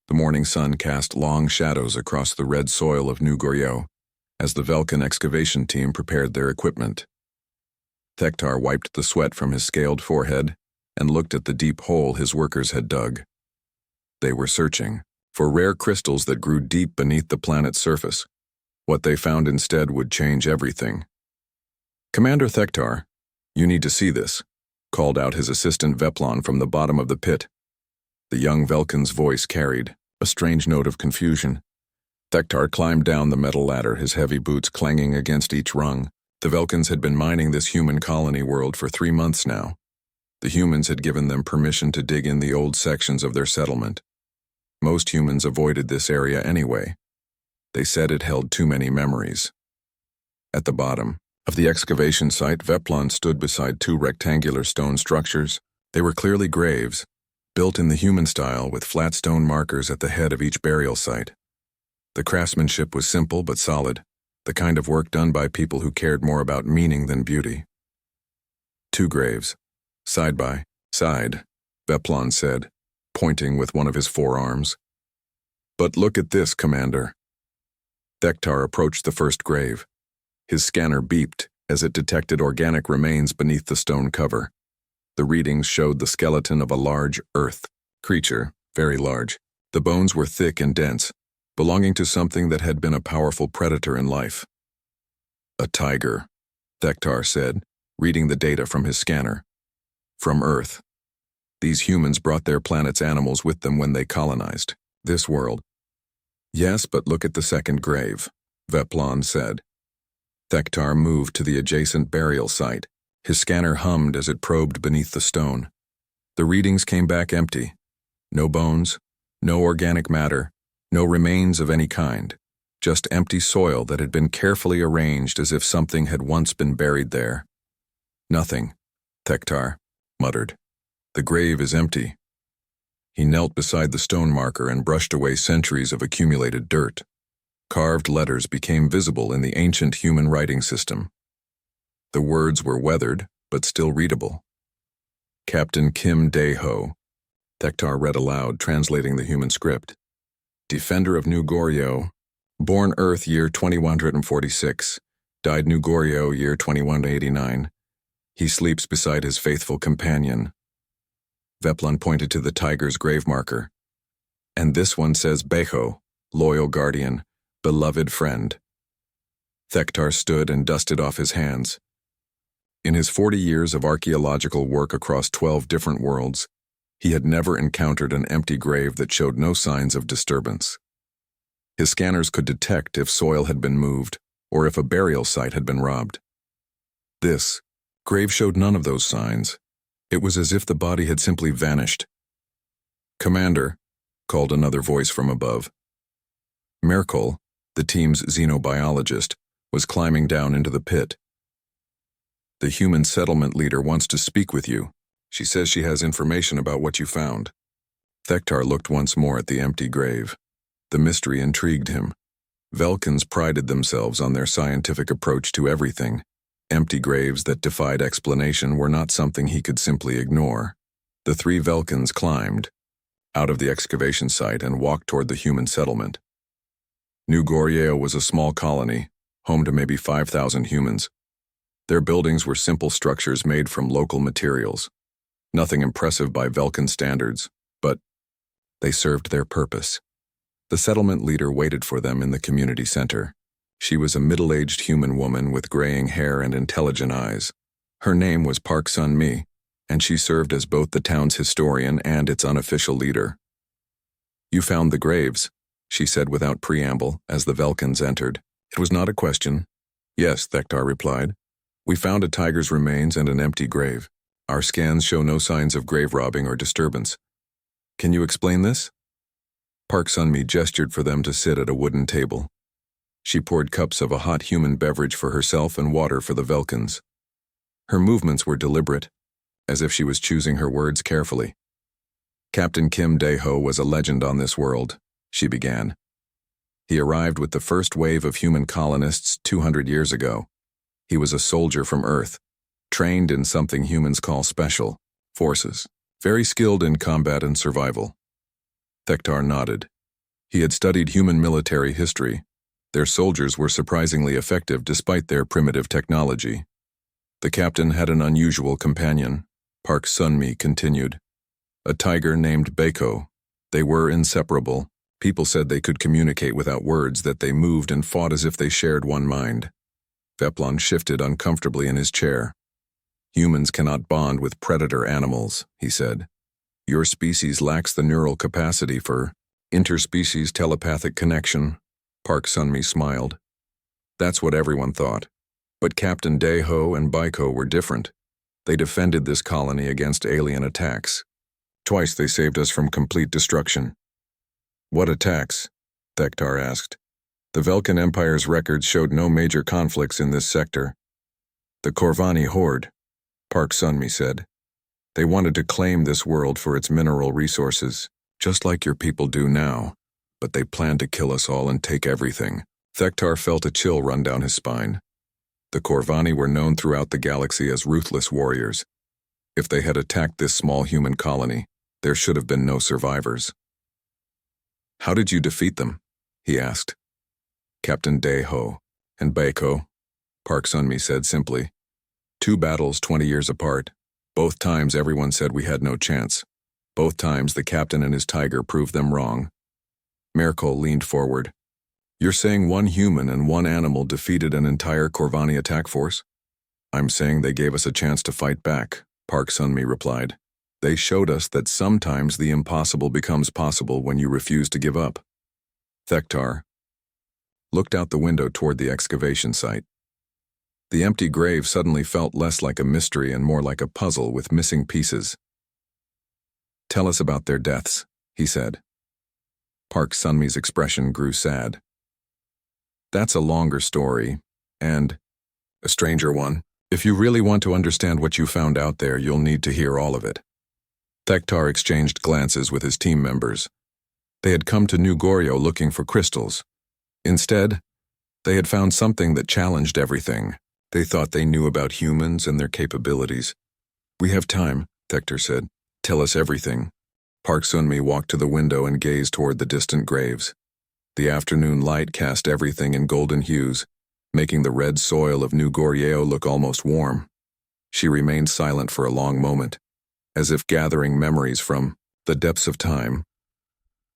The morning sun cast long shadows across the red soil of New Goryeo as the Velkin excavation team prepared their equipment. Thektar wiped the sweat from his scaled forehead and looked at the deep hole his workers had dug. They were searching for rare crystals that grew deep beneath the planet's surface. What they found instead would change everything. "Commander Thektar, you need to see this," called out his assistant Veplon from the bottom of the pit. The young Velkin's voice carried a strange note of confusion. Thektar climbed down the metal ladder, his heavy boots clanging against each rung. The Velkins had been mining this human colony world for 3 months now. The humans had given them permission to dig in the old sections of their settlement. Most humans avoided this area anyway. They said it held too many memories. At the bottom of the excavation site, Veplon stood beside 2 rectangular stone structures. They were clearly graves, built in the human style with flat stone markers at the head of each burial site. The craftsmanship was simple but solid, the kind of work done by people who cared more about meaning than beauty. 2 graves, side by side, Veplon said, pointing with one of his forearms. "But look at this, Commander." Thektar approached the first grave. His scanner beeped as it detected organic remains beneath the stone cover. The readings showed the skeleton of a large earth creature, very large. The bones were thick and dense, belonging to something that had been a powerful predator in life. "A tiger," Thektar said, reading the data from his scanner. "From Earth. These humans brought their planet's animals with them when they colonized this world." "Yes, but look at the second grave," Veplon said. Thektar moved to the adjacent burial site. His scanner hummed as it probed beneath the stone. The readings came back empty. No bones, no organic matter, no remains of any kind. Just empty soil that had been carefully arranged as if something had once been buried there. "Nothing," Thektar muttered. "The grave is empty." He knelt beside the stone marker and brushed away centuries of accumulated dirt. Carved letters became visible in the ancient human writing system. The words were weathered, but still readable. "Captain Kim Dae-ho," Thektar read aloud, translating the human script. "Defender of New Goryeo, born Earth year 2146, died New Goryeo year 2189. He sleeps beside his faithful companion." Veplon pointed to the tiger's grave marker. "And this one says Beho, loyal guardian, beloved friend." Thektar stood and dusted off his hands. In his 40 years of archaeological work across 12 different worlds, he had never encountered an empty grave that showed no signs of disturbance. His scanners could detect if soil had been moved or if a burial site had been robbed. This grave showed none of those signs. It was as if the body had simply vanished. "Commander," called another voice from above. Merkel, the team's xenobiologist, was climbing down into the pit. "The human settlement leader wants to speak with you. She says she has information about what you found." Thektar looked once more at the empty grave. The mystery intrigued him. Velkins prided themselves on their scientific approach to everything. Empty graves that defied explanation were not something he could simply ignore. The 3 Velkins climbed out of the excavation site and walked toward the human settlement. New Goryeo was a small colony, home to maybe 5,000 humans. Their buildings were simple structures made from local materials. Nothing impressive by Velkin standards, but they served their purpose. The settlement leader waited for them in the community center. She was a middle-aged human woman with graying hair and intelligent eyes. Her name was Park Sun-mi, and she served as both the town's historian and its unofficial leader. "You found the graves," she said without preamble as the Velkins entered. It was not a question. "Yes," Thektar replied. "We found a tiger's remains and an empty grave. Our scans show no signs of grave robbing or disturbance. Can you explain this?" Park Sun-mi gestured for them to sit at a wooden table. She poured cups of a hot human beverage for herself and water for the Velkins. Her movements were deliberate, as if she was choosing her words carefully. "Captain Kim Dae-ho was a legend on this world," she began. "He arrived with the first wave of human colonists 200 years ago. He was a soldier from Earth, trained in something humans call special forces, very skilled in combat and survival." Thektar nodded. He had studied human military history. Their soldiers were surprisingly effective despite their primitive technology. The captain had an unusual companion, Park Sun-mi continued. A tiger named Baiko. They were inseparable. People said they could communicate without words, that they moved and fought as if they shared one mind. Veplon shifted uncomfortably in his chair. Humans cannot bond with predator animals, he said. Your species lacks the neural capacity for interspecies telepathic connection. Park Sun-mi smiled. That's what everyone thought. But Captain Daeho and Baiko were different. They defended this colony against alien attacks. Twice they saved us from complete destruction. What attacks? Thektar asked. The Velkan Empire's records showed no major conflicts in this sector. The Corvani Horde, Park Sun-mi said. They wanted to claim this world for its mineral resources, just like your people do now, but they planned to kill us all and take everything. Thektar felt a chill run down his spine. The Corvani were known throughout the galaxy as ruthless warriors. If they had attacked this small human colony, there should have been no survivors. How did you defeat them? He asked. Captain Daeho and Baiko, Park Sun-mi said simply. 2 battles 20 years apart. Both times everyone said we had no chance. Both times the captain and his tiger proved them wrong. Merkel leaned forward. You're saying one human and one animal defeated an entire Corvani attack force? I'm saying they gave us a chance to fight back, Park Sun-mi replied. They showed us that sometimes the impossible becomes possible when you refuse to give up. Thektar looked out the window toward the excavation site. The empty grave suddenly felt less like a mystery and more like a puzzle with missing pieces. Tell us about their deaths, he said. Park Sun-mi's expression grew sad. That's a longer story, and a stranger one. If you really want to understand what you found out there, you'll need to hear all of it. Thektar exchanged glances with his team members. They had come to New Goryo looking for crystals. Instead, they had found something that challenged everything. They thought they knew about humans and their capabilities. We have time, Thektar said. Tell us everything. Park Sun-mi walked to the window and gazed toward the distant graves. The afternoon light cast everything in golden hues, making the red soil of New Goryo look almost warm. She remained silent for a long moment, as if gathering memories from the depths of time.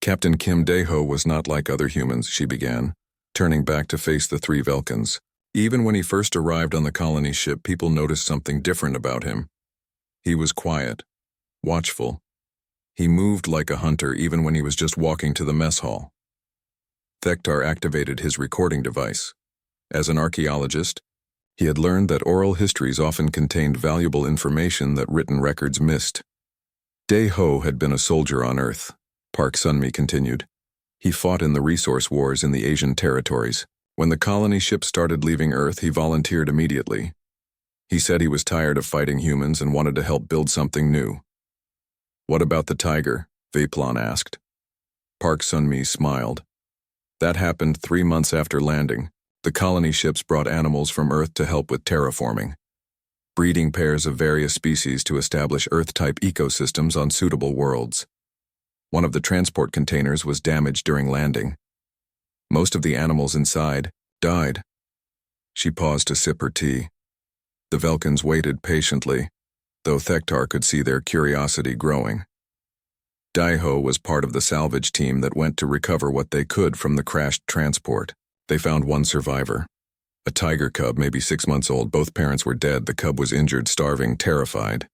Captain Kim Daeho was not like other humans, she began, turning back to face the 3 Velkans. Even when he first arrived on the colony ship, people noticed something different about him. He was quiet, watchful. He moved like a hunter even when he was just walking to the mess hall. Thektar activated his recording device. As an archaeologist, he had learned that oral histories often contained valuable information that written records missed. Daeho had been a soldier on Earth, Park Sun-mi continued. He fought in the resource wars in the Asian territories. When the colony ships started leaving Earth, he volunteered immediately. He said he was tired of fighting humans and wanted to help build something new. What about the tiger? Veplon asked. Park Sun-mi smiled. That happened 3 months after landing. The colony ships brought animals from Earth to help with terraforming, breeding pairs of various species to establish Earth-type ecosystems on suitable worlds. One of the transport containers was damaged during landing. Most of the animals inside died. She paused to sip her tea. The Velkans waited patiently, though Thektar could see their curiosity growing. Daeho was part of the salvage team that went to recover what they could from the crashed transport. They found one survivor. A tiger cub, maybe 6 months old. Both parents were dead. The cub was injured, starving, terrified.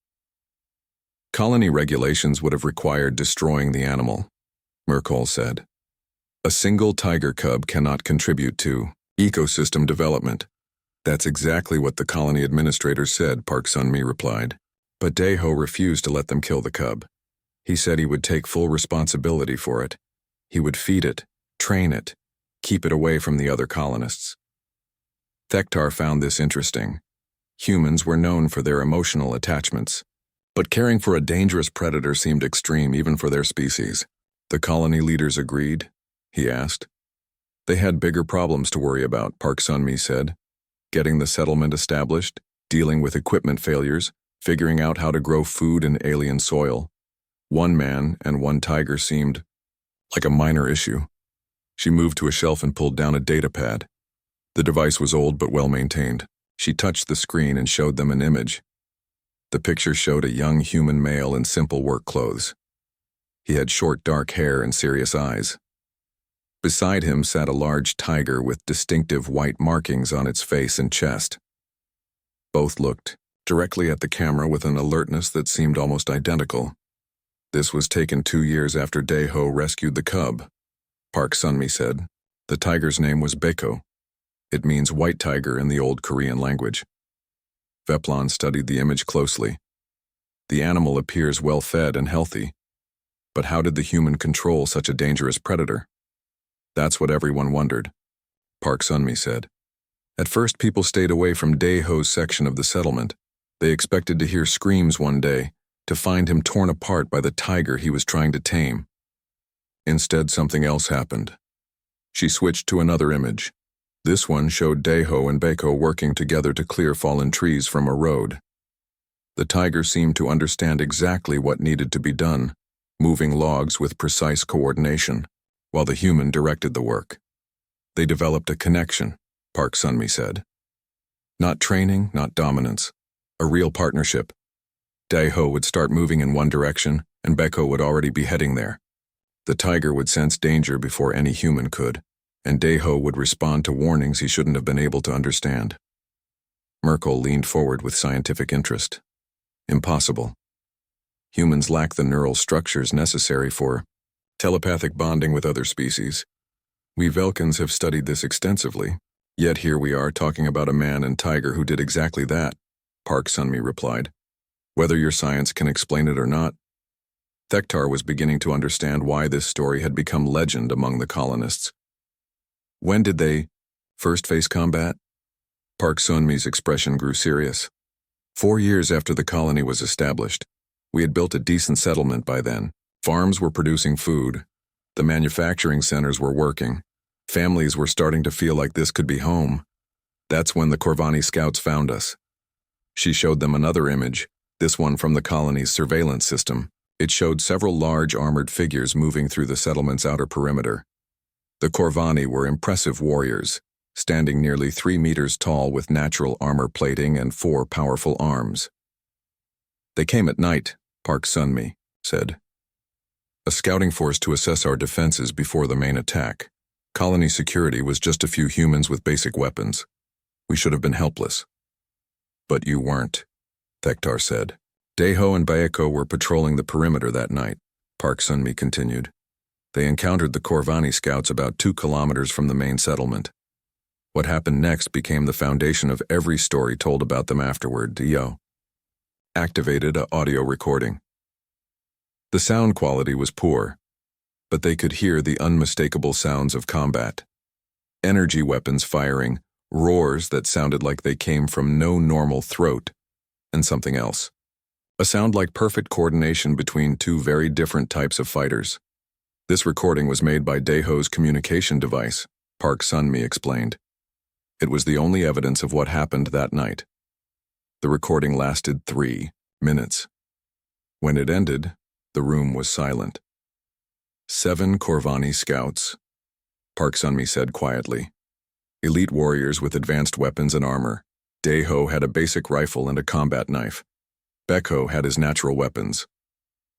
Colony regulations would have required destroying the animal, Merkel said. A single tiger cub cannot contribute to ecosystem development. That's exactly what the colony administrators said, Park Sun-mi replied. But Daeho refused to let them kill the cub. He said he would take full responsibility for it. He would feed it, train it, keep it away from the other colonists. Thektar found this interesting. Humans were known for their emotional attachments, but caring for a dangerous predator seemed extreme even for their species. The colony leaders agreed, he asked. They had bigger problems to worry about, Park Sun-mi said. Getting the settlement established, dealing with equipment failures, figuring out how to grow food in alien soil. One man and one tiger seemed like a minor issue. She moved to a shelf and pulled down a data pad. The device was old but well-maintained. She touched the screen and showed them an image. The picture showed a young human male in simple work clothes. He had short dark hair and serious eyes. Beside him sat a large tiger with distinctive white markings on its face and chest. Both looked directly at the camera with an alertness that seemed almost identical. This was taken 2 years after Dae-ho rescued the cub, Park Sun-mi said. The tiger's name was Baeko. It means white tiger in the old Korean language. Veplon studied the image closely. The animal appears well-fed and healthy. But how did the human control such a dangerous predator? That's what everyone wondered, Park Sun-mi said. At first, people stayed away from Dae-ho's section of the settlement. They expected to hear screams one day, to find him torn apart by the tiger he was trying to tame. Instead, something else happened. She switched to another image. This one showed Dae-ho and Baeko working together to clear fallen trees from a road. The tiger seemed to understand exactly what needed to be done, moving logs with precise coordination, while the human directed the work. They developed a connection, Park Sun-mi said. Not training, not dominance. A real partnership. Dae-ho would start moving in one direction, and Baeko would already be heading there. The tiger would sense danger before any human could, and Dae-ho would respond to warnings he shouldn't have been able to understand. Merkel leaned forward with scientific interest. Impossible. Humans lack the neural structures necessary for telepathic bonding with other species. We Velkans have studied this extensively, yet here we are talking about a man and tiger who did exactly that, Park Sun-mi replied. Whether your science can explain it or not. Thektar was beginning to understand why this story had become legend among the colonists. When did they first face combat? Park Sun-mi's expression grew serious. 4 years after the colony was established. We had built a decent settlement by then. Farms were producing food. The manufacturing centers were working. Families were starting to feel like this could be home. That's when the Corvani scouts found us. She showed them another image, this one from the colony's surveillance system. It showed several large armored figures moving through the settlement's outer perimeter. The Corvani were impressive warriors, standing nearly 3 meters tall with natural armor plating and 4 powerful arms. They came at night, Park Sun-mi said. A scouting force to assess our defenses before the main attack. Colony security was just a few humans with basic weapons. We should have been helpless. But you weren't, Thektar said. Dae-ho and Baeko were patrolling the perimeter that night, Park Sun-mi continued. They encountered the Corvani scouts about 2 kilometers from the main settlement. What happened next became the foundation of every story told about them afterward. Dio activated an audio recording. The sound quality was poor, but they could hear the unmistakable sounds of combat. Energy weapons firing, roars that sounded like they came from no normal throat, and something else. A sound like perfect coordination between 2 very different types of fighters. This recording was made by Dae-ho's communication device, Park Sun-mi explained. It was the only evidence of what happened that night. The recording lasted 3 minutes. When it ended, the room was silent. 7 Corvani scouts, Park Sun-mi said quietly. Elite warriors with advanced weapons and armor. Dae-ho had a basic rifle and a combat knife. Baeko had his natural weapons.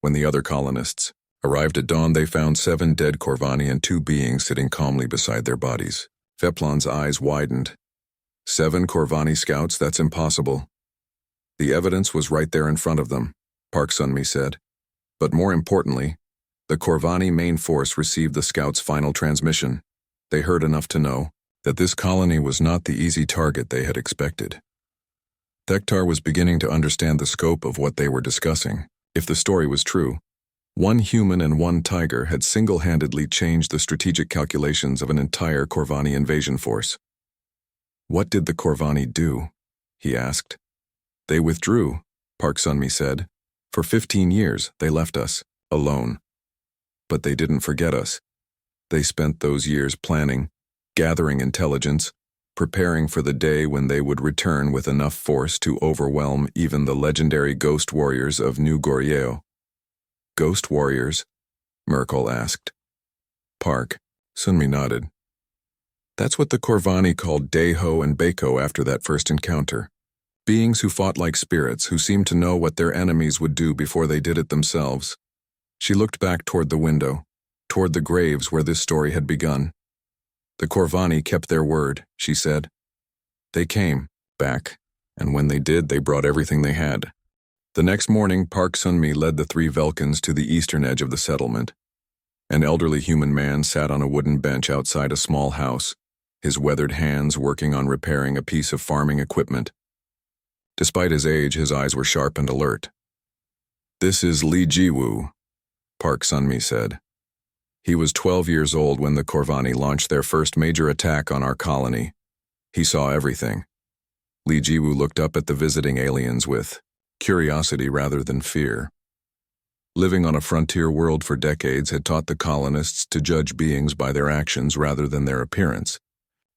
When the other colonists arrived at dawn, they found 7 dead Corvani and 2 beings sitting calmly beside their bodies. Veplon's eyes widened. 7 Corvani scouts, that's impossible. The evidence was right there in front of them, Park Sun-mi said. But more importantly, the Corvani main force received the scouts' final transmission. They heard enough to know that this colony was not the easy target they had expected. Thektar was beginning to understand the scope of what they were discussing. If the story was true, 1 human and 1 tiger had single-handedly changed the strategic calculations of an entire Corvani invasion force. What did the Corvani do? He asked. They withdrew, Park Sun-mi said. For 15 years, they left us, alone. But they didn't forget us. They spent those years planning, gathering intelligence, preparing for the day when they would return with enough force to overwhelm even the legendary ghost warriors of New Goryeo. Ghost warriors? Merkel asked. Park Sunmi nodded. That's what the Corvani called Deho and Bako after that first encounter. Beings who fought like spirits, who seemed to know what their enemies would do before they did it themselves. She looked back toward the window, toward the graves where this story had begun. The Corvani kept their word, she said. They came back, and when they did, they brought everything they had. The next morning, Park Sunmi led the 3 Velkans to the eastern edge of the settlement. An elderly human man sat on a wooden bench outside a small house, his weathered hands working on repairing a piece of farming equipment. Despite his age, his eyes were sharp and alert. "This is Li Jiwu," Park Sunmi said. He was 12 years old when the Corvani launched their first major attack on our colony. He saw everything. Li Jiwu looked up at the visiting aliens with curiosity rather than fear. Living on a frontier world for decades had taught the colonists to judge beings by their actions rather than their appearance.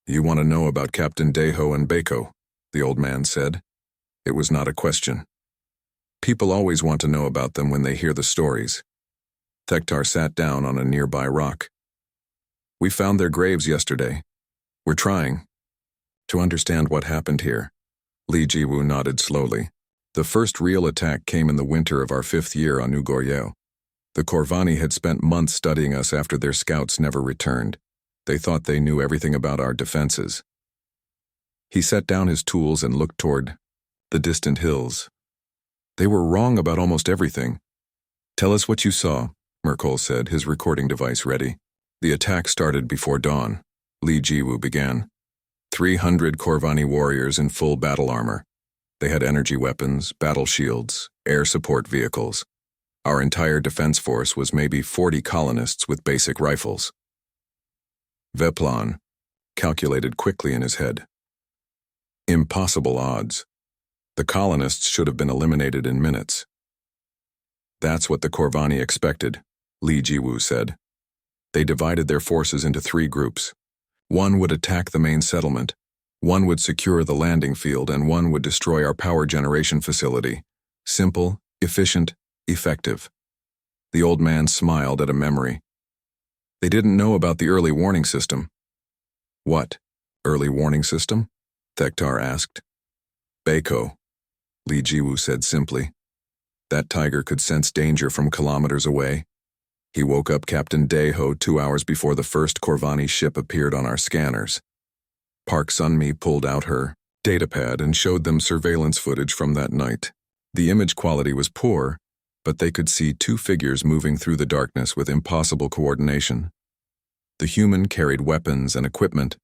"You want to know about Captain Deho and Bako," the old man said. It was not a question. People always want to know about them when they hear the stories. Thektar sat down on a nearby rock. "We found their graves yesterday. We're trying to understand what happened here." Li Jiwu nodded slowly. The first real attack came in the winter of our 5th year on New Goryeo. The Corvani had spent months studying us after their scouts never returned. They thought they knew everything about our defenses. He set down his tools and looked toward the distant hills. "They were wrong about almost everything." "Tell us what you saw," Merkel said, his recording device ready. "The attack started before dawn," Li Jiwu began. 300 Corvani warriors in full battle armor. They had energy weapons, battle shields, air support vehicles. Our entire defense force was maybe 40 colonists with basic rifles. Veplan calculated quickly in his head. Impossible odds. The colonists should have been eliminated in minutes. "That's what the Corvani expected," Li Jiwu said. They divided their forces into 3 groups. One would attack the main settlement, one would secure the landing field, and one would destroy our power generation facility. Simple, efficient, effective. The old man smiled at a memory. They didn't know about the early warning system. "What? Early warning system?" Thektar asked. "Bako," Li Jiwu said simply. "That tiger could sense danger from kilometers away. He woke up Captain Deho 2 hours before the first Corvani ship appeared on our scanners." Park Sunmi pulled out her datapad and showed them surveillance footage from that night. The image quality was poor, but they could see 2 figures moving through the darkness with impossible coordination. The human carried weapons and equipment.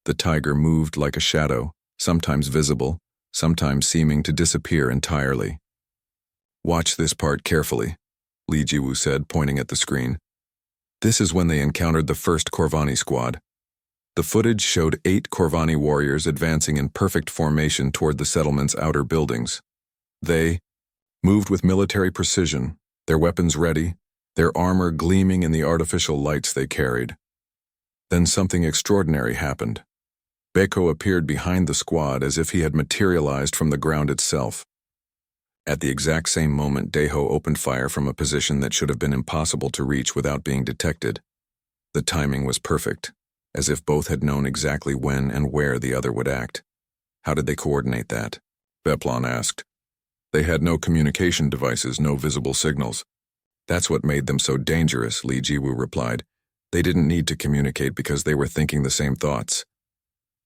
The tiger moved like a shadow, sometimes visible, sometimes seeming to disappear entirely. "Watch this part carefully," Li Jiwu said, pointing at the screen. "This is when they encountered the first Corvani squad." The footage showed 8 Corvani warriors advancing in perfect formation toward the settlement's outer buildings. They moved with military precision, their weapons ready, their armor gleaming in the artificial lights they carried. Then something extraordinary happened. Bako appeared behind the squad as if he had materialized from the ground itself. At the exact same moment, Deho opened fire from a position that should have been impossible to reach without being detected. The timing was perfect, as if both had known exactly when and where the other would act. "How did they coordinate that?" Veplan asked. "They had no communication devices, no visible signals. That's what made them so dangerous," Li Jiwu replied. "They didn't need to communicate because they were thinking the same thoughts."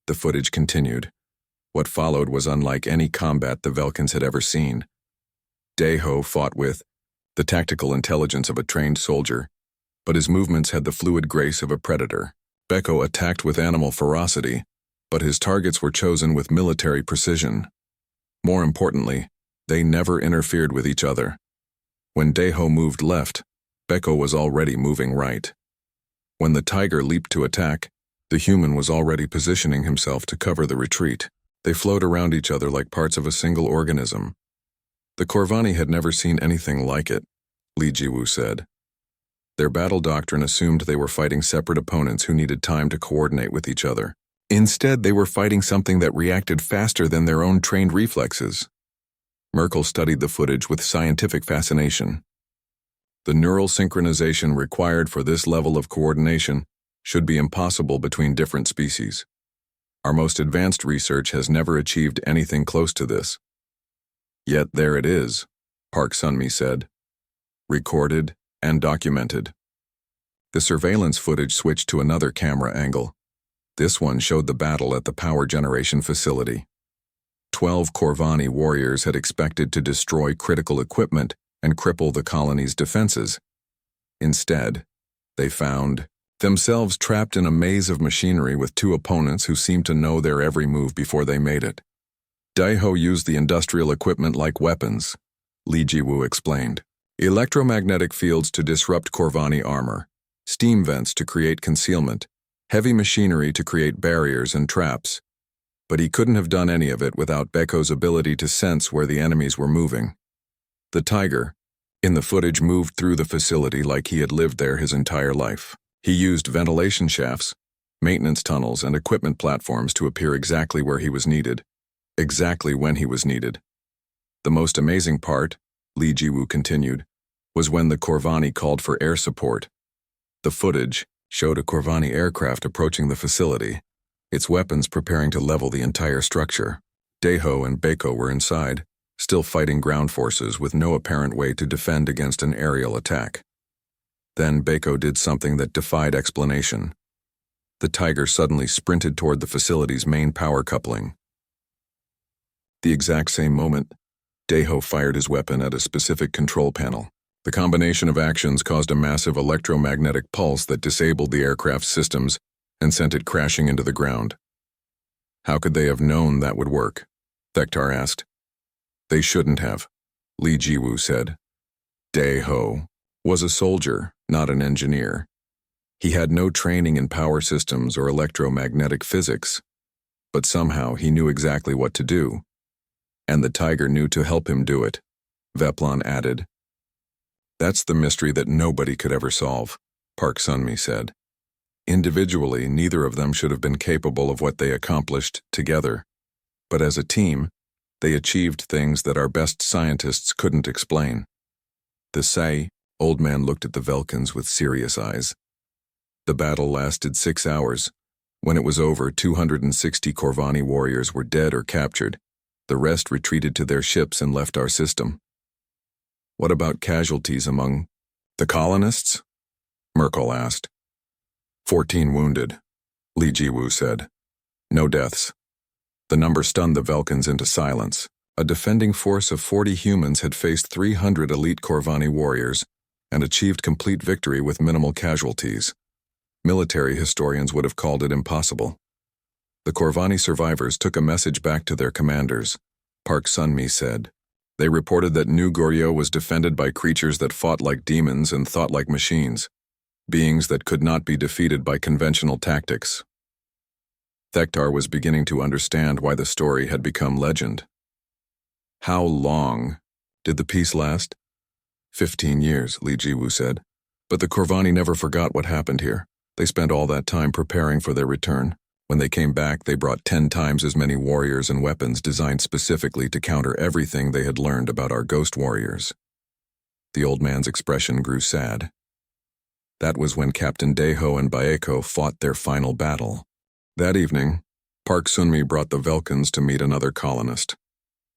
The footage continued. What followed was unlike any combat the Velkans had ever seen. Deho fought with the tactical intelligence of a trained soldier, but his movements had the fluid grace of a predator. Bako attacked with animal ferocity, but his targets were chosen with military precision. More importantly, they never interfered with each other. When Deho moved left, Bako was already moving right. When the tiger leaped to attack, the human was already positioning himself to cover the retreat. They flowed around each other like parts of a single organism. The Corvani had never seen anything like it, Li Jiwu said. Their battle doctrine assumed they were fighting separate opponents who needed time to coordinate with each other. Instead, they were fighting something that reacted faster than their own trained reflexes. Merkel studied the footage with scientific fascination. The neural synchronization required for this level of coordination should be impossible between different species. Our most advanced research has never achieved anything close to this. Yet there it is, Park Sun-mi said. Recorded and documented. The surveillance footage switched to another camera angle. This one showed the battle at the power generation facility. 12 Corvani warriors had expected to destroy critical equipment and cripple the colony's defenses. Instead, they found themselves trapped in a maze of machinery with two opponents who seemed to know their every move before they made it. Daeho used the industrial equipment like weapons, Lee Ji-woo explained. Electromagnetic fields to disrupt Corvani armor, steam vents to create concealment, heavy machinery to create barriers and traps. But he couldn't have done any of it without Baeko's ability to sense where the enemies were moving. The tiger, in the footage, moved through the facility like he had lived there his entire life. He used ventilation shafts, maintenance tunnels, and equipment platforms to appear exactly where he was needed, exactly when he was needed. The most amazing part, Lee Ji-woo continued, was when the Corvani called for air support. The footage showed a Corvani aircraft approaching the facility, its weapons preparing to level the entire structure. Daeho and Baeko were inside, still fighting ground forces with no apparent way to defend against an aerial attack. Then Baeko did something that defied explanation. The tiger suddenly sprinted toward the facility's main power coupling. The exact same moment, Daeho fired his weapon at a specific control panel. The combination of actions caused a massive electromagnetic pulse that disabled the aircraft's systems and sent it crashing into the ground. How could they have known that would work? Thektar asked. They shouldn't have, Lee Ji-woo said. Daeho was a soldier, not an engineer. He had no training in power systems or electromagnetic physics, but somehow he knew exactly what to do. And the tiger knew to help him do it, Veplon added. That's the mystery that nobody could ever solve, Park Sun-mi said. Individually, neither of them should have been capable of what they accomplished together. But as a team, they achieved things that our best scientists couldn't explain. The old man looked at the Velkans with serious eyes. The battle lasted 6 hours. When it was over, 260 Corvani warriors were dead or captured. The rest retreated to their ships and left our system. What about casualties among the colonists? Merkel asked. 14 wounded, Lee Ji-woo said. No deaths. The number stunned the Velkans into silence. A defending force of 40 humans had faced 300 elite Corvani warriors and achieved complete victory with minimal casualties. Military historians would have called it impossible. The Corvani survivors took a message back to their commanders, Park Sun-mi said. They reported that New Goryeo was defended by creatures that fought like demons and thought like machines, beings that could not be defeated by conventional tactics. Thektar was beginning to understand why the story had become legend. How long did the peace last? 15 years, Lee Ji-woo said. But the Corvani never forgot what happened here. They spent all that time preparing for their return. When they came back, they brought 10 times as many warriors and weapons designed specifically to counter everything they had learned about our ghost warriors. The old man's expression grew sad. That was when Captain Daeho and Baeko fought their final battle. That evening, Park Sun-mi brought the Velkans to meet another colonist.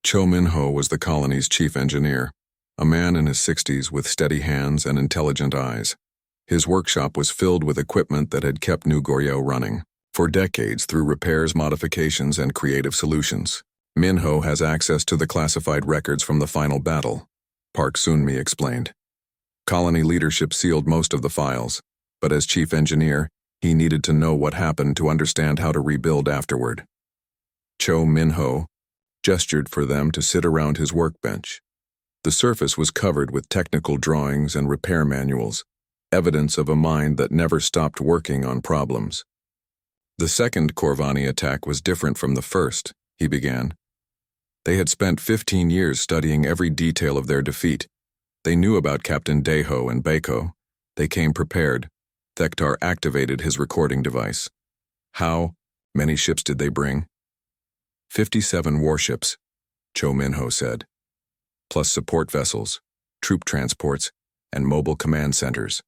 Cho Min-ho was the colony's chief engineer, a man in his 60s with steady hands and intelligent eyes. His workshop was filled with equipment that had kept New Goryeo running for decades through repairs, modifications, and creative solutions. Min-ho has access to the classified records from the final battle, Park Sun-mi explained. Colony leadership sealed most of the files, but as chief engineer, he needed to know what happened to understand how to rebuild afterward. Cho Min-ho gestured for them to sit around his workbench. The surface was covered with technical drawings and repair manuals, evidence of a mind that never stopped working on problems. The second Corvani attack was different from the first, he began. They had spent 15 years studying every detail of their defeat. They knew about Captain Daeho and Baeko. They came prepared. Thektar activated his recording device. How many ships did they bring? 57 warships, Cho Min-ho said, plus support vessels, troop transports, and mobile command centers,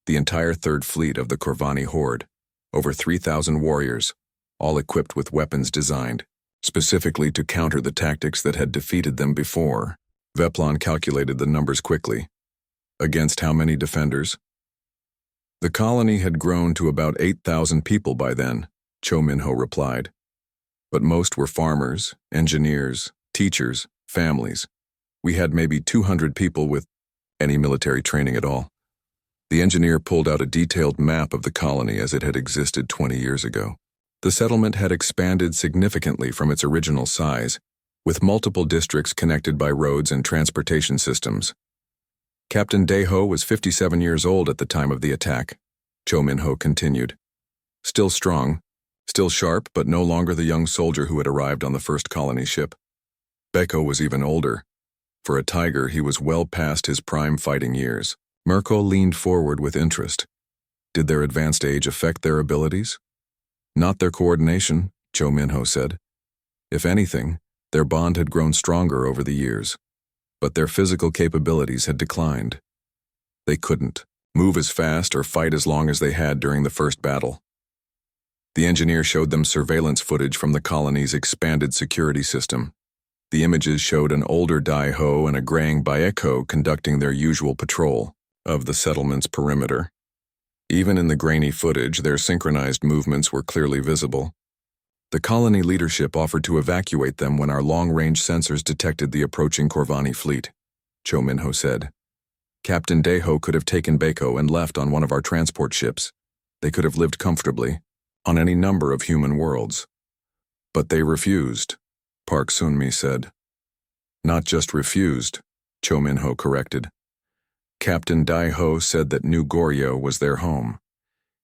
the entire third fleet of the Corvani horde. over 3,000 warriors, all equipped with weapons designed specifically to counter the tactics that had defeated them before. Veplon calculated the numbers quickly. Against how many defenders? The colony had grown to about 8,000 people by then, Cho Minho replied. But most were farmers, engineers, teachers, families. We had maybe 200 people with any military training at all. The engineer pulled out a detailed map of the colony as it had existed 20 years ago. The settlement had expanded significantly from its original size, with multiple districts connected by roads and transportation systems. Captain Daeho was 57 years old at the time of the attack, Cho Minho continued. Still strong, still sharp, but no longer the young soldier who had arrived on the first colony ship. Beko was even older. For a tiger, he was well past his prime fighting years. Mirko leaned forward with interest. Did their advanced age affect their abilities? Not their coordination, Cho Minho said. If anything, their bond had grown stronger over the years, but their physical capabilities had declined. They couldn't move as fast or fight as long as they had during the first battle. The engineer showed them surveillance footage from the colony's expanded security system. The images showed an older Daeho and a graying Baeko conducting their usual patrol of the settlement's perimeter. Even in the grainy footage, their synchronized movements were clearly visible. The colony leadership offered to evacuate them when our long-range sensors detected the approaching Corvani fleet, Cho Minho said. Captain Daeho could have taken Beko and left on one of our transport ships. They could have lived comfortably on any number of human worlds. But they refused, Park Sunmi said. Not just refused, Cho Minho corrected. Captain Daeho said that New Goryeo was their home.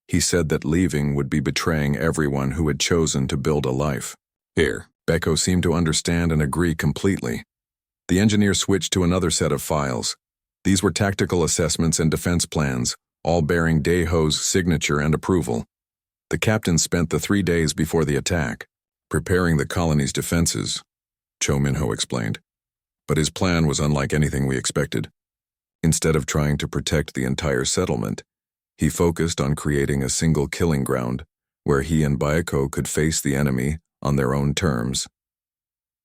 He said that leaving would be betraying everyone who had chosen to build a life. Here, Beko seemed to understand and agree completely. The engineer switched to another set of files. These were tactical assessments and defense plans, all bearing Daeho's signature and approval. The captain spent the 3 days before the attack preparing the colony's defenses, Cho Minho explained. But his plan was unlike anything we expected. Instead of trying to protect the entire settlement, he focused on creating a single killing ground where he and Baeko could face the enemy on their own terms.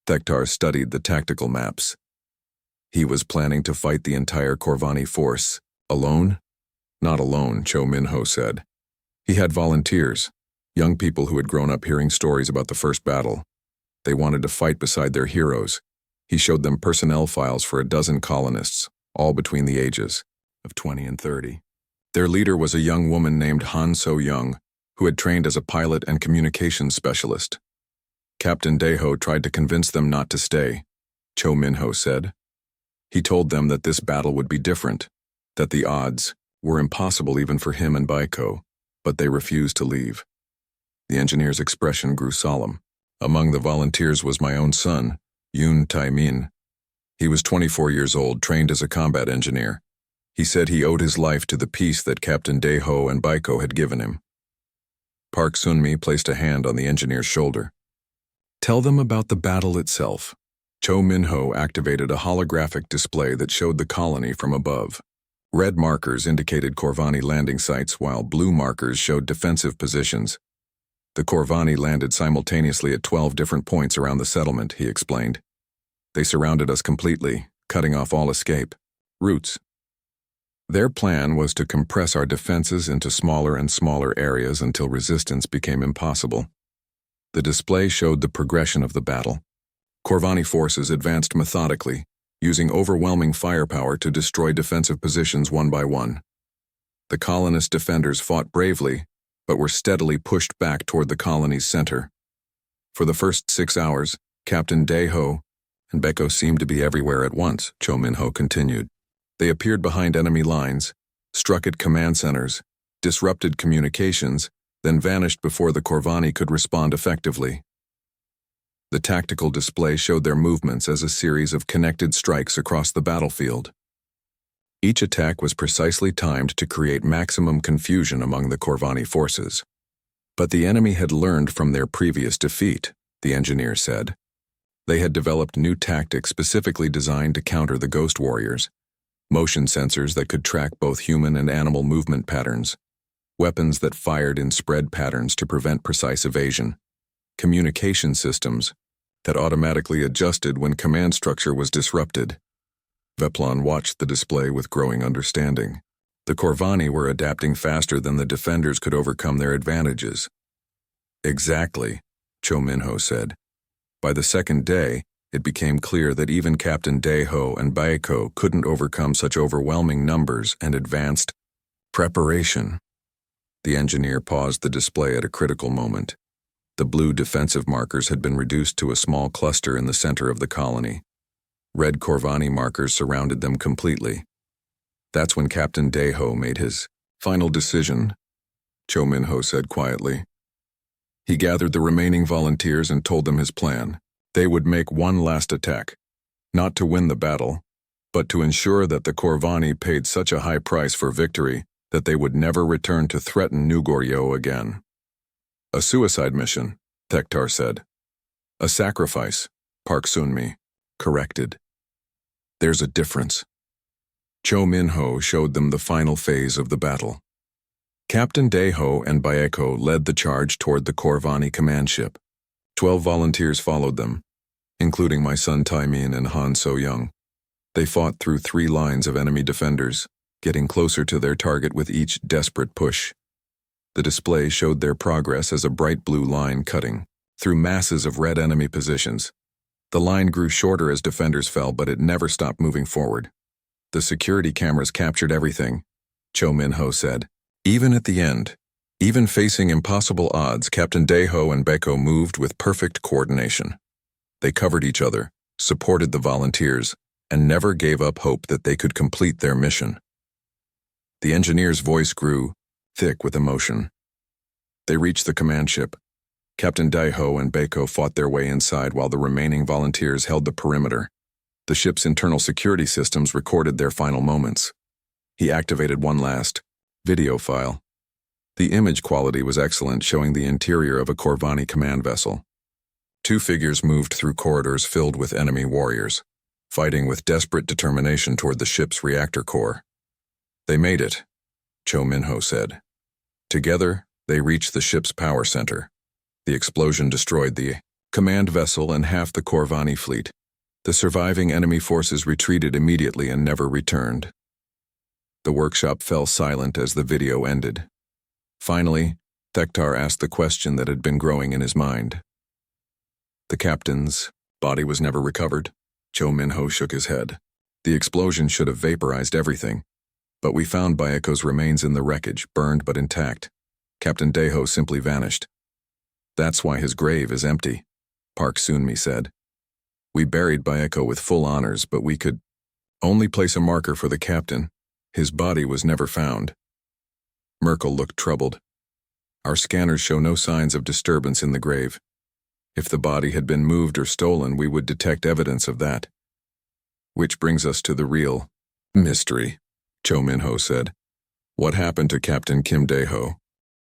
Thektar studied the tactical maps. He was planning to fight the entire Corvani force. Alone? Not alone, Cho Minho said. He had volunteers, young people who had grown up hearing stories about the first battle. They wanted to fight beside their heroes. He showed them personnel files for a dozen colonists, all between the ages of 20 and 30. Their leader was a young woman named Han So-young, who had trained as a pilot and communications specialist. Captain Daeho tried to convince them not to stay, Cho Minho said. He told them that this battle would be different, that the odds were impossible even for him and Baeko, but they refused to leave. The engineer's expression grew solemn. Among the volunteers was my own son, Yoon Tae-min. He was 24 years old, trained as a combat engineer. He said he owed his life to the peace that Captain Daeho and Baeko had given him. Park Sunmi placed a hand on the engineer's shoulder. Tell them about the battle itself. Cho Minho activated a holographic display that showed the colony from above. Red markers indicated Corvani landing sites, while blue markers showed defensive positions. The Corvani landed simultaneously at 12 different points around the settlement, he explained. They surrounded us completely, cutting off all escape routes. Their plan was to compress our defenses into smaller and smaller areas until resistance became impossible. The display showed the progression of the battle. Corvani forces advanced methodically, using overwhelming firepower to destroy defensive positions one by one. The colonist defenders fought bravely, but were steadily pushed back toward the colony's center. For the first 6 hours, Captain Daeho and Beko seemed to be everywhere at once, Cho Minho continued. They appeared behind enemy lines, struck at command centers, disrupted communications, then vanished before the Corvani could respond effectively. The tactical display showed their movements as a series of connected strikes across the battlefield. Each attack was precisely timed to create maximum confusion among the Corvani forces. But the enemy had learned from their previous defeat, the engineer said. They had developed new tactics specifically designed to counter the Ghost Warriors, motion sensors that could track both human and animal movement patterns. weapons that fired in spread patterns to prevent precise evasion, communication systems that automatically adjusted when command structure was disrupted. Veplon watched the display with growing understanding. The Corvani were adapting faster than the defenders could overcome their advantages. Exactly, Cho Min-ho said. By the second day, it became clear that even Captain Daeho and Baeko couldn't overcome such overwhelming numbers and advanced preparation. The engineer paused the display at a critical moment. The blue defensive markers had been reduced to a small cluster in the center of the colony. Red Corvani markers surrounded them completely. That's when Captain Daeho made his final decision, Cho Min-ho said quietly. He gathered the remaining volunteers and told them his plan. They would make one last attack, not to win the battle, but to ensure that the Corvani paid such a high price for victory that they would never return to threaten New Goryeo again. A suicide mission, Thektar said. A sacrifice, Park Sun-mi corrected. There's a difference. Cho Min-ho showed them the final phase of the battle. Captain Daeho and Baeko led the charge toward the Corvani command ship. 12 volunteers followed them, including my son Taimin and Han So-young. They fought through 3 lines of enemy defenders, getting closer to their target with each desperate push. The display showed their progress as a bright blue line cutting through masses of red enemy positions. The line grew shorter as defenders fell, but it never stopped moving forward. The security cameras captured everything, Cho Min-ho said. Even at the end, even facing impossible odds, Captain Daeho and Baeko moved with perfect coordination. They covered each other, supported the volunteers, and never gave up hope that they could complete their mission. The engineer's voice grew thick with emotion. They reached the command ship. Captain Daeho and Baeko fought their way inside while the remaining volunteers held the perimeter. The ship's internal security systems recorded their final moments. He activated one last video file. The image quality was excellent, showing the interior of a Corvani command vessel. 2 figures moved through corridors filled with enemy warriors, fighting with desperate determination toward the ship's reactor core. They made it, Cho Min-ho said. Together, they reached the ship's power center. The explosion destroyed the command vessel and half the Corvani fleet. The surviving enemy forces retreated immediately and never returned. The workshop fell silent as the video ended. Finally, Thektar asked the question that had been growing in his mind. The captain's body was never recovered. Cho Min-ho shook his head. The explosion should have vaporized everything, but we found Baeko's remains in the wreckage, burned but intact. Captain Daeho simply vanished. That's why his grave is empty, Park Sun-mi said. We buried Baeko with full honors, but we could only place a marker for the captain. His body was never found. Merkel looked troubled. Our scanners show no signs of disturbance in the grave. If the body had been moved or stolen, we would detect evidence of that. Which brings us to the real mystery, Cho Min-ho said. What happened to Captain Kim Daeho?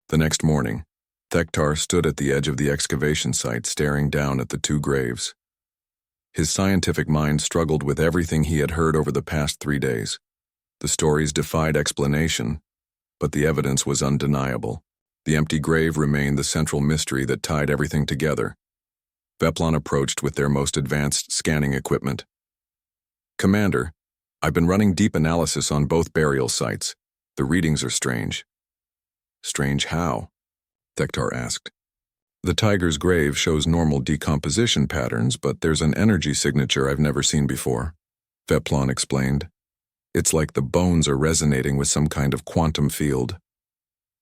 The next morning, Thektar stood at the edge of the excavation site staring down at the 2 graves. His scientific mind struggled with everything he had heard over the past 3 days. The stories defied explanation, but the evidence was undeniable. The empty grave remained the central mystery that tied everything together. Veplon approached with their most advanced scanning equipment. Commander, I've been running deep analysis on both burial sites. The readings are strange. Strange how? Thektar asked. The tiger's grave shows normal decomposition patterns, but there's an energy signature I've never seen before, Veplon explained. It's like the bones are resonating with some kind of quantum field.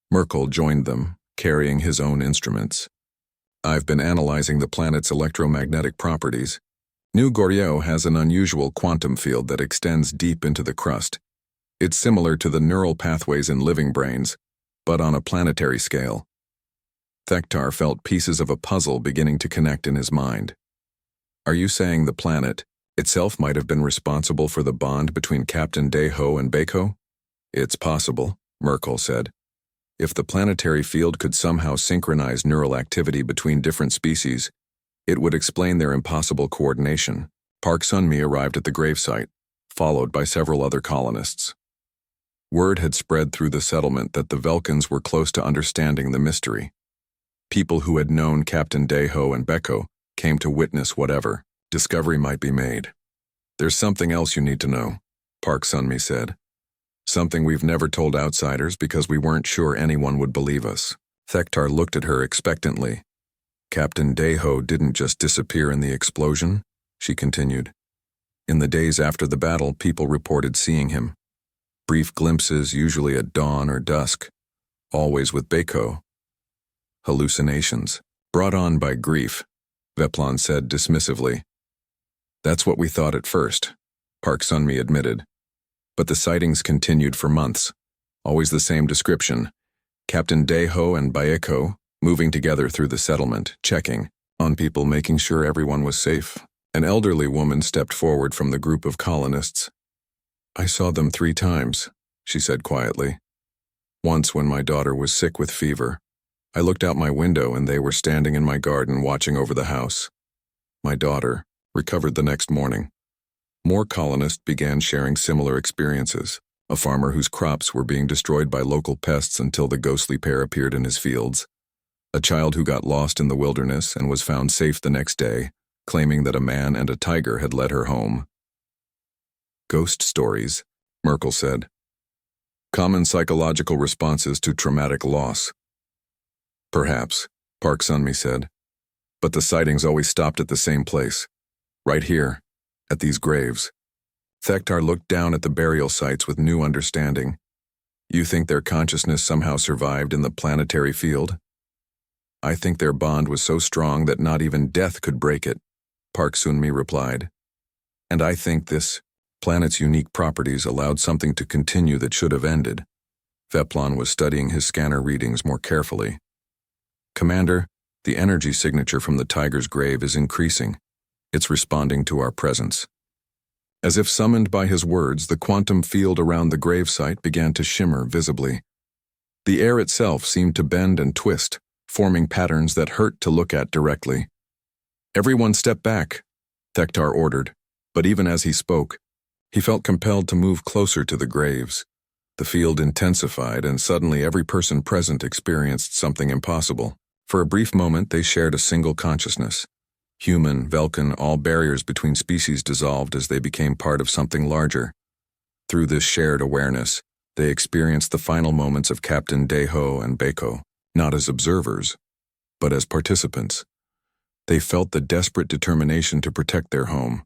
Merkel joined them, carrying his own instruments. I've been analyzing the planet's electromagnetic properties. New Goryeo has an unusual quantum field that extends deep into the crust. It's similar to the neural pathways in living brains, but on a planetary scale. Thektar felt pieces of a puzzle beginning to connect in his mind. Are you saying the planet itself might have been responsible for the bond between Captain Daeho and Baeko? It's possible, Merkel said. If the planetary field could somehow synchronize neural activity between different species, it would explain their impossible coordination. Park Sun-mi arrived at the gravesite, followed by several other colonists. Word had spread through the settlement that the Velkans were close to understanding the mystery. People who had known Captain Deho and Beko came to witness whatever discovery might be made. "There's something else you need to know," Park Sun-mi said. "Something we've never told outsiders because we weren't sure anyone would believe us." Thektar looked at her expectantly. "Captain Deho didn't just disappear in the explosion," she continued. "In the days after the battle, people reported seeing him. Brief glimpses, usually at dawn or dusk, always with Beko. Hallucinations, brought on by grief," Veplan said dismissively. "That's what we thought at first," Park Sun-mi admitted. "But the sightings continued for months. Always the same description. Captain Deho and Beko moving together through the settlement, checking on people, making sure everyone was safe." An elderly woman stepped forward from the group of colonists. "I saw them 3 times, she said quietly. "Once when my daughter was sick with fever. I looked out my window and they were standing in my garden watching over the house. My daughter recovered the next morning." More colonists began sharing similar experiences. A farmer whose crops were being destroyed by local pests until the ghostly pair appeared in his fields. A child who got lost in the wilderness and was found safe the next day, claiming that a man and a tiger had led her home. "Ghost stories," Merkel said. "Common psychological responses to traumatic loss." "Perhaps," Park Sun-mi said. "But the sightings always stopped at the same place. Right here, at these graves." Thektar looked down at the burial sites with new understanding. "You think their consciousness somehow survived in the planetary field?" "I think their bond was so strong that not even death could break it," Park Sun-mi replied. "And I think this planet's unique properties allowed something to continue that should have ended." Veplan was studying his scanner readings more carefully. "Commander, the energy signature from the tiger's grave is increasing. It's responding to our presence." As if summoned by his words, the quantum field around the gravesite began to shimmer visibly. The air itself seemed to bend and twist, forming patterns that hurt to look at directly. "Everyone step back," Thektar ordered, but even as he spoke, he felt compelled to move closer to the graves. The field intensified, and suddenly every person present experienced something impossible. For a brief moment, they shared a single consciousness. Human, Velkan, all barriers between species dissolved as they became part of something larger. Through this shared awareness, they experienced the final moments of Captain Deho and Beko, not as observers, but as participants. They felt the desperate determination to protect their home,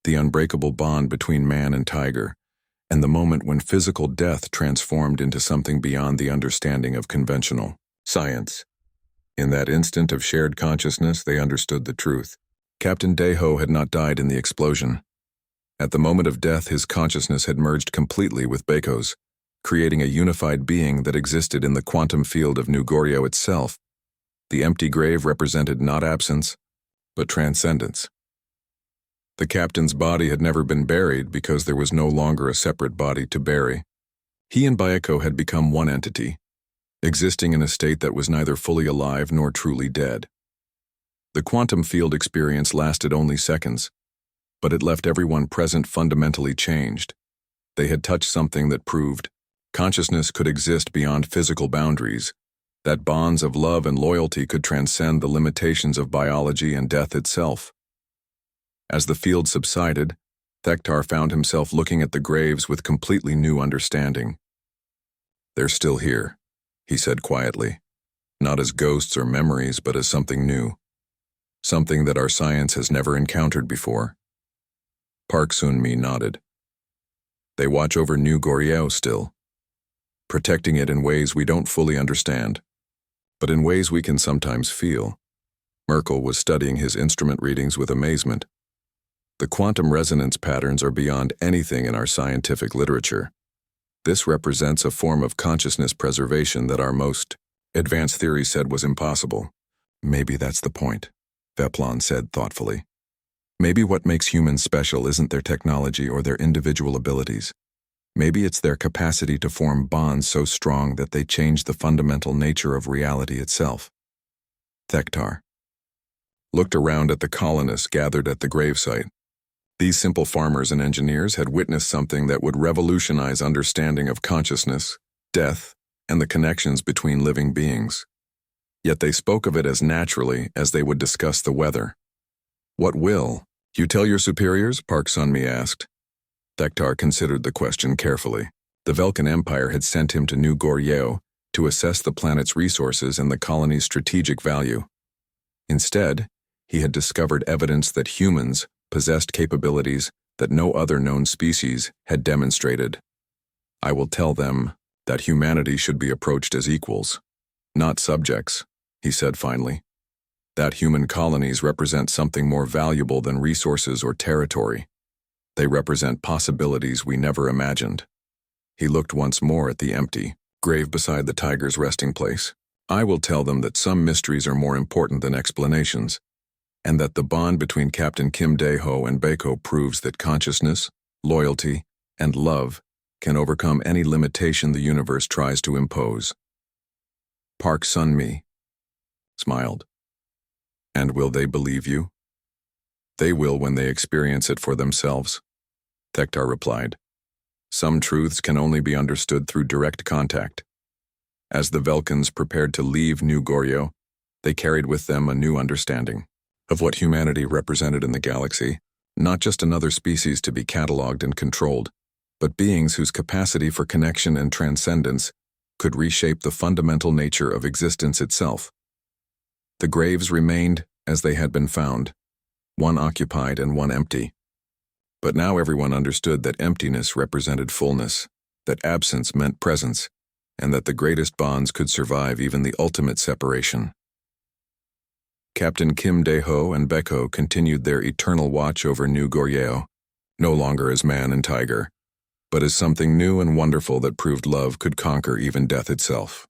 the unbreakable bond between man and tiger, and the moment when physical death transformed into something beyond the understanding of conventional science. In that instant of shared consciousness, they understood the truth. Captain Deho had not died in the explosion. At the moment of death, his consciousness had merged completely with Beko's, creating a unified being that existed in the quantum field of New Goryeo itself. The empty grave represented not absence, but transcendence. The captain's body had never been buried because there was no longer a separate body to bury. He and Beko had become one entity, existing in a state that was neither fully alive nor truly dead. The quantum field experience lasted only seconds, but it left everyone present fundamentally changed. They had touched something that proved consciousness could exist beyond physical boundaries, that bonds of love and loyalty could transcend the limitations of biology and death itself. As the field subsided, Thektar found himself looking at the graves with completely new understanding. "They're still here," he said quietly, "not as ghosts or memories, but as something new. Something that our science has never encountered before." Park Sun-mi nodded. "They watch over New Goryeo still, protecting it in ways we don't fully understand, but in ways we can sometimes feel." Merkel was studying his instrument readings with amazement. "The quantum resonance patterns are beyond anything in our scientific literature. This represents a form of consciousness preservation that our most advanced theories said was impossible." "Maybe that's the point," Veplan said thoughtfully. "Maybe what makes humans special isn't their technology or their individual abilities. Maybe it's their capacity to form bonds so strong that they change the fundamental nature of reality itself." Thektar looked around at the colonists gathered at the gravesite. These simple farmers and engineers had witnessed something that would revolutionize understanding of consciousness, death, and the connections between living beings. Yet they spoke of it as naturally as they would discuss the weather. "What will? You tell your superiors?" Park Sunmi asked. Thektar considered the question carefully. The Velkan Empire had sent him to New Goryeo to assess the planet's resources and the colony's strategic value. Instead, he had discovered evidence that humans possessed capabilities that no other known species had demonstrated. "I will tell them that humanity should be approached as equals, not subjects," he said finally. "That human colonies represent something more valuable than resources or territory. They represent possibilities we never imagined." He looked once more at the empty grave beside the tiger's resting place. "I will tell them that some mysteries are more important than explanations, and that the bond between Captain Kim Dae-ho and Baeko proves that consciousness, loyalty, and love can overcome any limitation the universe tries to impose." Park Sunmi smiled. "And will they believe you?" "They will when they experience it for themselves," Thektar replied. "Some truths can only be understood through direct contact." As the Velkans prepared to leave New Goryeo, they carried with them a new understanding of what humanity represented in the galaxy, not just another species to be catalogued and controlled, but beings whose capacity for connection and transcendence could reshape the fundamental nature of existence itself. The graves remained as they had been found, one occupied and one empty. But now everyone understood that emptiness represented fullness, that absence meant presence, and that the greatest bonds could survive even the ultimate separation. Captain Kim Dae-ho and Baeko continued their eternal watch over New Goryeo, no longer as man and tiger, but as something new and wonderful that proved love could conquer even death itself.